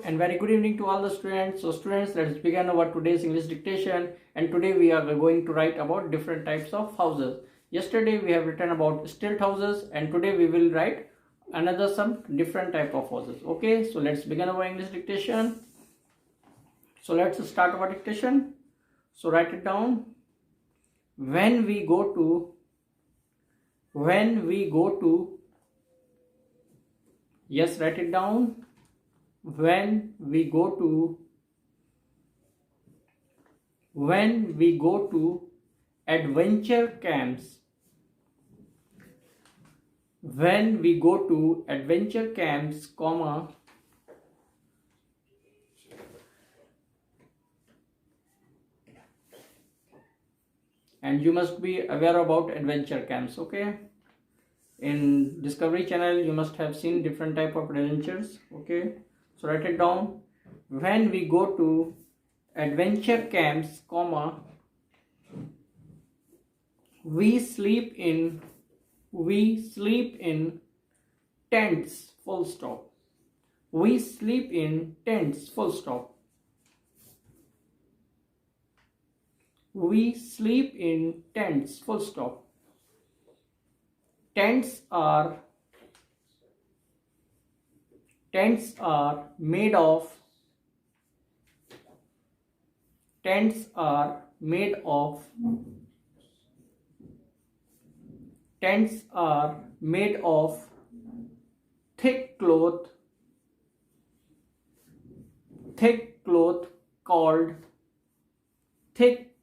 and very good evening to all the students. So students, let's begin our today's English dictation, and today we are going to write about different types of houses. Yesterday we have written about stilt houses, and today we will write another some different type of houses. Okay, so let's begin our English dictation. So let's start our dictation. So write it down. When we go to yes, write it down. When we go to adventure camps, comma, and you must be aware about adventure camps. Okay, in Discovery Channel you must have seen different type of adventures. Okay, so write it down. When we go to adventure camps, comma, we sleep in tents, full stop. We sleep in tents, full stop. We sleep in tents, full stop. Tents are made of thick cloth called thick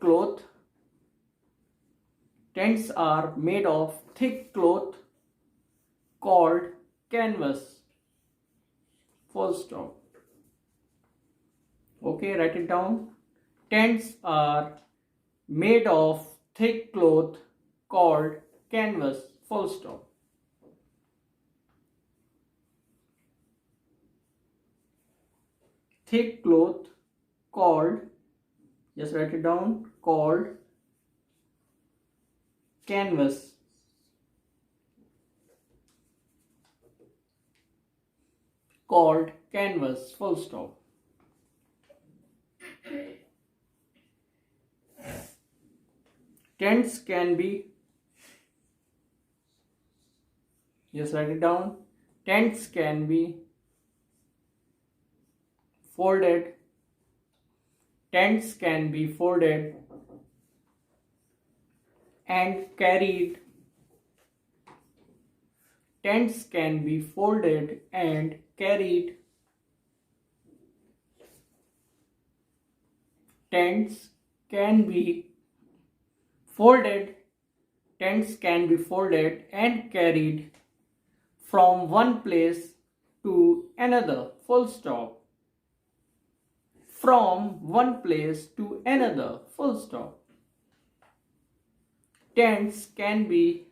cloth. Tents are made of thick cloth called canvas, full stop. Okay, write it down. Tents are made of thick cloth called canvas, full stop. Thick cloth called, just write it down, called canvas. Called canvas, full stop. Tents can be, just write it down. Tents can be folded. Tents can be folded and carried. Tents can be folded and carried. Tents can be folded. Tents can be folded and carried from one place to another, full stop. From one place to another, full stop. Tents can be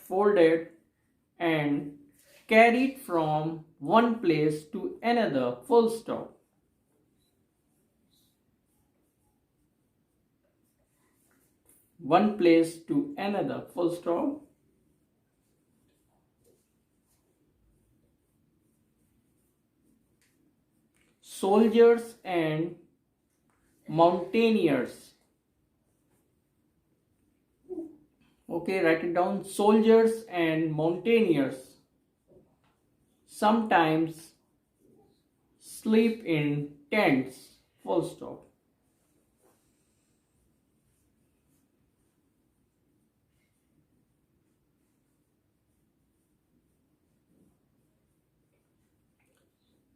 folded and carried from one place to another, full stop. One place to another, full stop. Soldiers and mountaineers. Okay, write it down. Soldiers and mountaineers sometimes sleep in tents, full stop.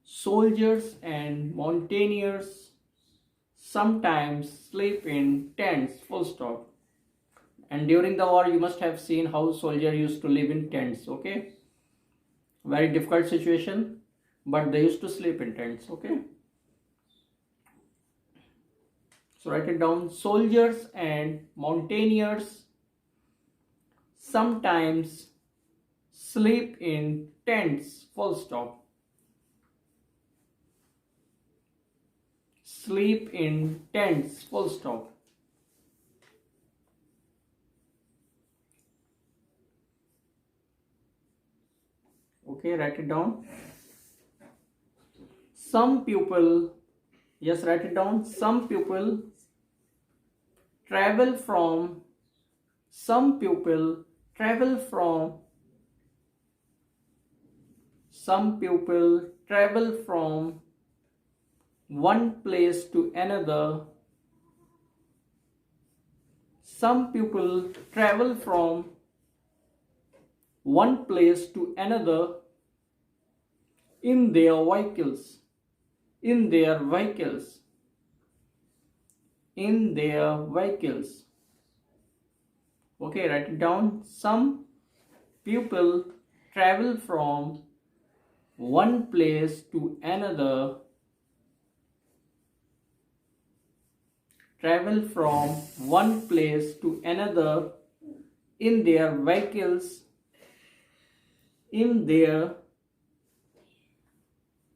Soldiers and mountaineers sometimes sleep in tents, full stop. And during the war you must have seen how soldiers used to live in tents. Okay, very difficult situation, but they used to sleep in tents. Okay, so write it down. Soldiers and mountaineers sometimes sleep in tents, full stop. Sleep in tents, full stop. Okay. Okay, write it down. Some people, yes, write it down. Some people travel from, some people travel from, some people travel from one place to another. Some people travel from one place to another in their vehicles, in their vehicles, in their vehicles. Okay, write it down. Some people travel from one place to another, travel from one place to another in their vehicles, in their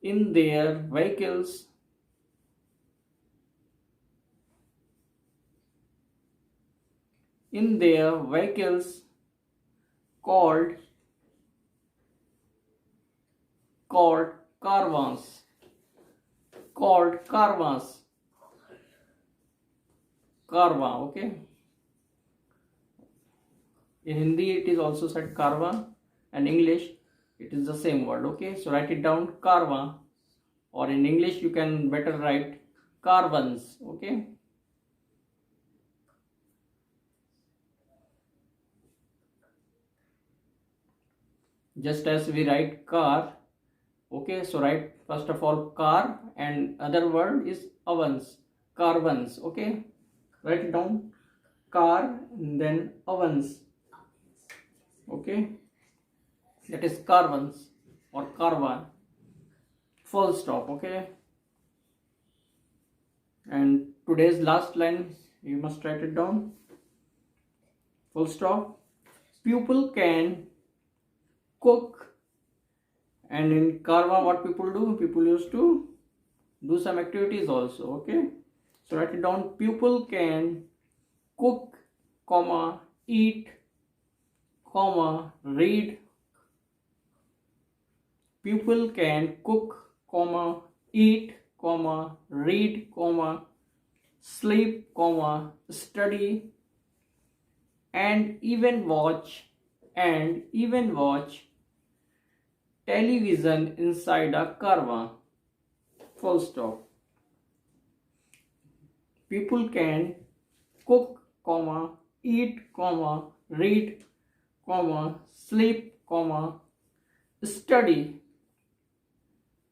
vehicles, in their vehicles, called caravans, called caravans, caravan. Okay, in Hindi it is also said caravan, and English it is the same word. Okay, so write it down, caravan, or in English you can better write caravans. Okay, just as we write car. Okay, so write first of all car, and other word is ovens, caravans. Okay, write it down, car and then ovens. Okay, that is caravans or caravan, full stop. Okay, and today's last line you must write it down, full stop. People can cook, and in caravan what people do, people used to do some activities also. Okay, so write it down, people can cook, comma, eat, comma, read. People can cook, comma, eat, comma, read, comma, sleep, comma, study, and even watch television inside a caravan, full stop. People can cook, comma, eat, comma, read, comma, sleep, comma, study,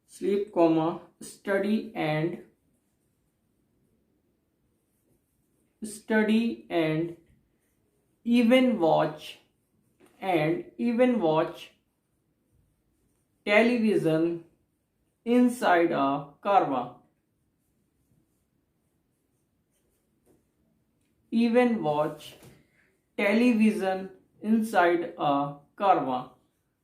sleep, comma, study and even watch television inside a caravan, even watch television inside a caravan,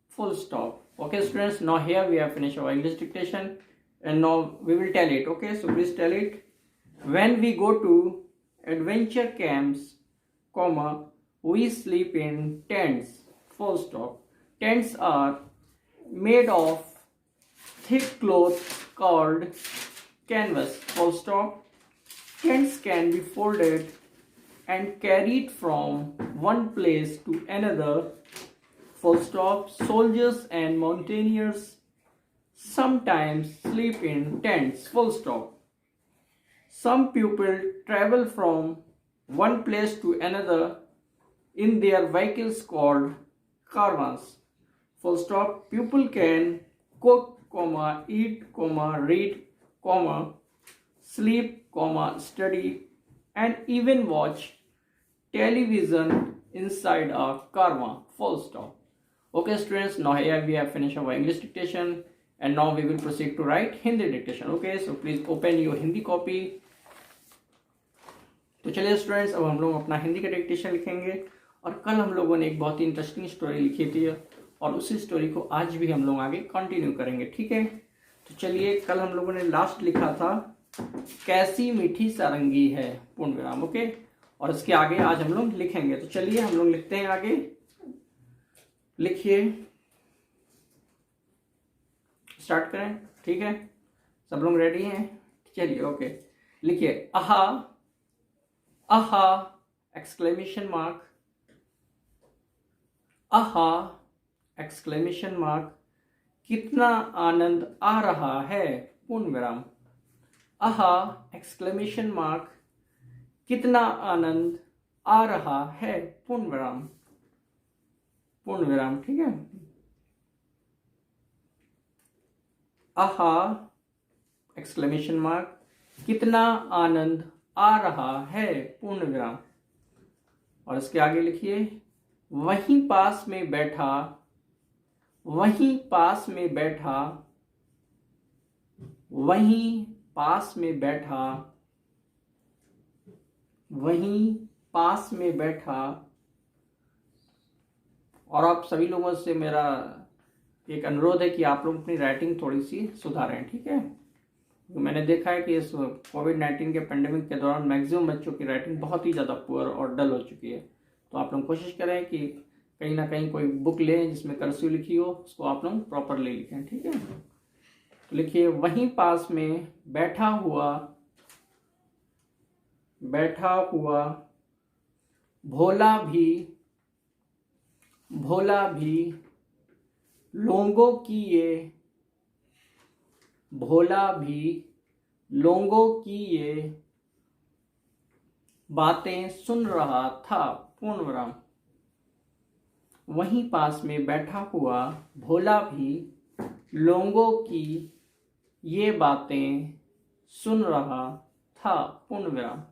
full stop. Okay students, now here we have finished our English dictation, and now we will tell it. Okay, so please tell it. When we go to adventure camps, comma, we sleep in tents, full stop. Tents are made of thick cloth called canvas, full stop. Tents can be folded and carried from one place to another, full stop. Soldiers and mountaineers sometimes sleep in tents, full stop. Some people travel from one place to another in their vehicles called caravans, full stop. People can cook, comma, eat, comma, read, comma, sleep, comma, study, and even watch television inside a caravan, full stop. Okay students, now here we have finished our English dictation, and now we will proceed to write Hindi dictation. Okay, so please open your Hindi copy. तो चलिए students, अब हम लोग अपना हिंदी का dictation लिखेंगे। और कल हम लोगों ने एक बहुत ही इंटरेस्टिंग स्टोरी लिखी थी, और उसी स्टोरी को आज भी हम लोग आगे कंटिन्यू करेंगे। ठीक है, तो चलिए, कल हम लोगों ने लास्ट लिखा था कैसी मीठी सारंगी है, पूर्ण विराम। ओके, और इसके आगे आज हम लोग लिखेंगे। तो चलिए हम लोग लिखते हैं आगे। लिखिए, स्टार्ट करें, ठीक है? सब लोग रेडी हैं? चलिए, ओके। लिखिए आहा, आहा एक्सक्लेमेशन मार्क, आहा एक्सक्लेमेशन मार्क, कितना आनंद आ रहा है, पूर्ण विराम। आहा एक्सक्लेमेशन मार्क, कितना आनंद आ रहा है, पूर्ण विराम, पूर्ण विराम, ठीक है? आहा एक्सक्लेमेशन मार्क, कितना आनंद आ रहा है, पूर्ण विराम। और इसके आगे लिखिए वहीं पास में बैठा, वहीं पास में बैठा, वहीं पास में बैठा, वहीं पास में बैठा। और आप सभी लोगों से मेरा एक अनुरोध है कि आप लोग अपनी राइटिंग थोड़ी सी सुधारें, ठीक है? मैंने देखा है कि इस कोविड-19 के पेंडेमिक के दौरान मैक्सिमम बच्चों की राइटिंग बहुत ही ज़्यादा पुअर और डल हो चुकी है। तो आप लोग कोशिश करें कि कहीं ना कहीं कोई बुक लें जिसमें कर्सिव लिखी हो, उसको आप लोग प्रॉपरली लिखें, ठीक है? तो लिखिए वहीं पास में बैठा हुआ, बैठा हुआ भोला भी, भोला भी लोगों की ये, भोला भी लोगों की ये बातें सुन रहा था, पूर्ण विराम। वहीं पास में बैठा हुआ भोला भी लोगों की ये बातें सुन रहा था, पूर्ण विराम।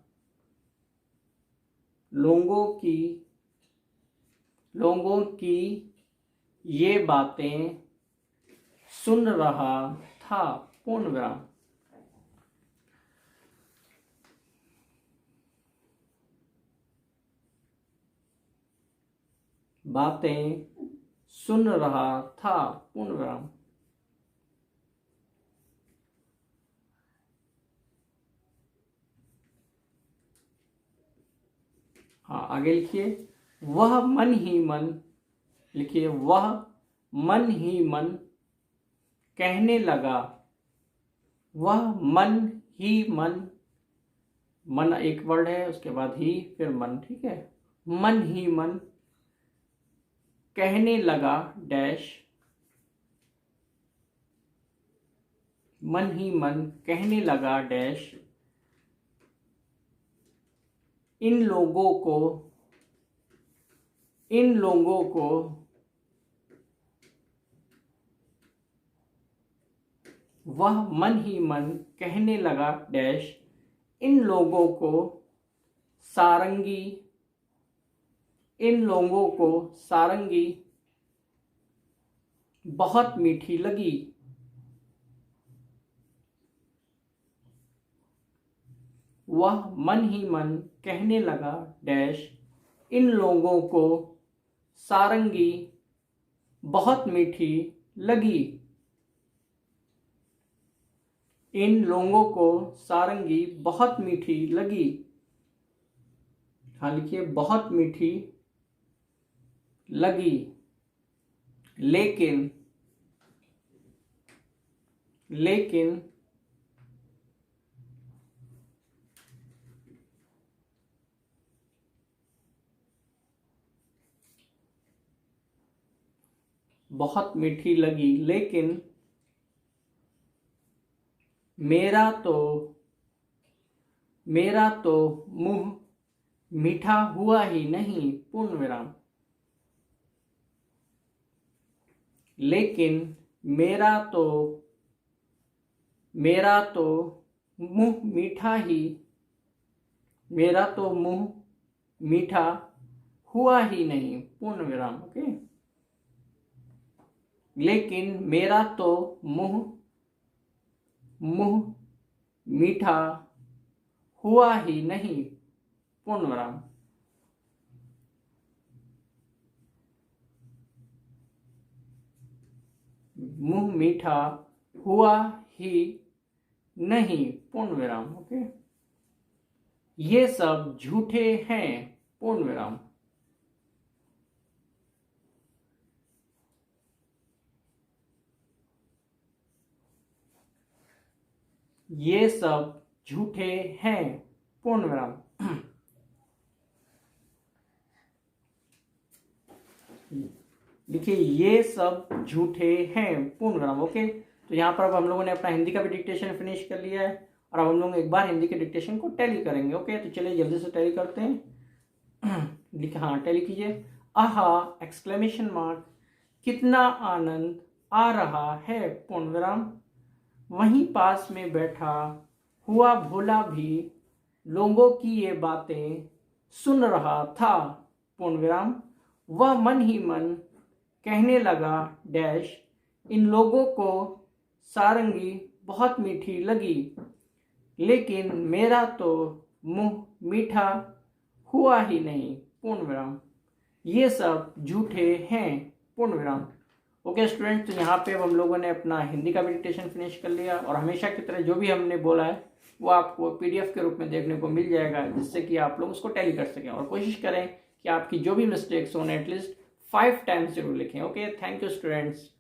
लोगों की ये बातें सुन रहा था, पूर्ण विराम। बातें सुन रहा था, पूर्ण विराम। हाँ, आगे लिखिए वह मन ही मन, लिखिए वह मन ही मन कहने लगा, वह मन ही मन, मन एक वर्ड है, उसके बाद ही फिर मन, ठीक है? मन ही मन कहने लगा डैश, मन ही मन कहने लगा डैश, इन लोगों को, इन लोगों को वह मन ही मन कहने लगा डैश, इन लोगों को सारंगी, इन लोगों को सारंगी बहुत मीठी लगी। वह मन ही मन कहने लगा डैश, इन लोगों को सारंगी बहुत मीठी लगी। इन लोगों को सारंगी बहुत मीठी लगी। हाँ, लिखिए बहुत मीठी लगी। लेकिन, लेकिन बहुत मीठी लगी, लेकिन मेरा तो मुंह मीठा हुआ ही नहीं, पूर्ण विराम। लेकिन मेरा तो मुंह मीठा ही, मेरा तो मुंह मीठा हुआ ही नहीं, पूर्ण विराम। ओके, लेकिन मेरा तो मुंह मीठा हुआ ही नहीं, पूर्ण विराम। मुंह मीठा हुआ ही नहीं, पूर्ण विराम। ओके, ये सब झूठे हैं, पूर्ण विराम। ये सब झूठे हैं, पूर्ण विराम। देखिए ये सब झूठे हैं, पूर्ण विराम। ओके, तो यहाँ पर अब हम लोगों ने अपना हिंदी का भी डिक्टेशन फिनिश कर लिया है और अब हम लोग एक बार हिंदी के डिक्टेशन को टैली करेंगे। ओके, तो चलिए जल्दी से टैली करते हैं। लिखा, हाँ टैली कीजिए। आहा एक्सक्लेमेशन मार्क, कितना आनंद आ रहा है, पूर्ण विराम। वहीं पास में बैठा हुआ भोला भी लोगों की ये बातें सुन रहा था, पूर्ण विराम। वह मन ही मन कहने लगा डैश, इन लोगों को सारंगी बहुत मीठी लगी, लेकिन मेरा तो मुंह मीठा हुआ ही नहीं, पूर्ण विराम। ये सब झूठे हैं, पूर्ण विराम। ओके स्टूडेंट, तो यहाँ पे अब हम लोगों ने अपना हिंदी का भी डिक्टेशन फिनिश कर लिया और हमेशा की तरह जो भी हमने बोला है वो आपको पीडीएफ के रूप में देखने को मिल जाएगा, जिससे कि आप लोग उसको टैली कर सकें। और कोशिश करें कि आपकी जो भी मिस्टेक्स हो एटलीस्ट 5 टाइम्स जरूर लिखें। Okay, thank you students.